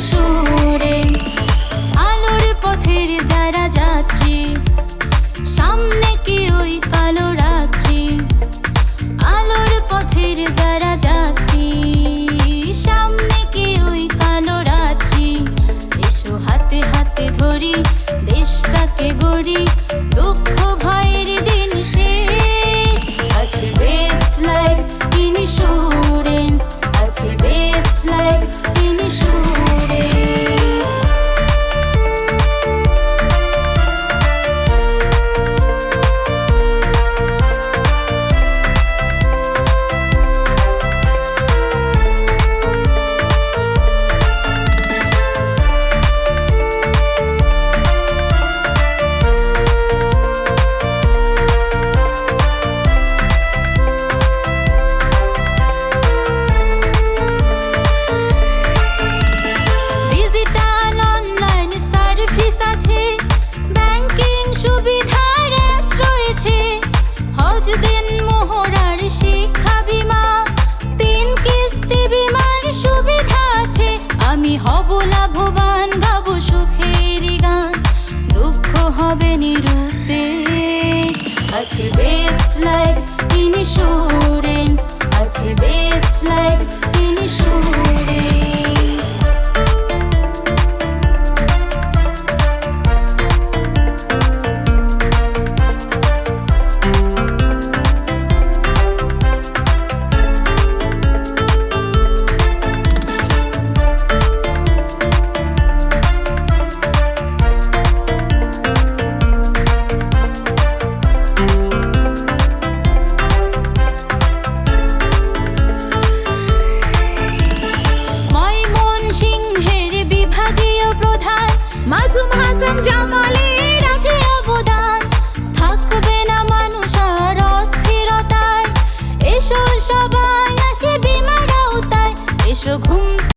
insurance আলোর পথের যারা যাত্রী সামনে কি ওই কালো রাত্রি আলোর পথের যারা যাত্রী সামনে কি ওই কালো রাত্রি এসো হাতে হাতে ধরি দেশটাকে গড়ি দুঃখ ভয়ের দিন শেষ আছে বেস্ট লাইফ ইনস্যুরেন্স আছে বেস্ট লাইফ আমি হব লাভবান গাবো সুখের গান দুঃখ হবে নিরুদ্দেশ আছে বেস্ট লাইফ ইনস্যুরেন্স আছে বেস্ট লাইফ ইনস্যুরেন্স মাজুমা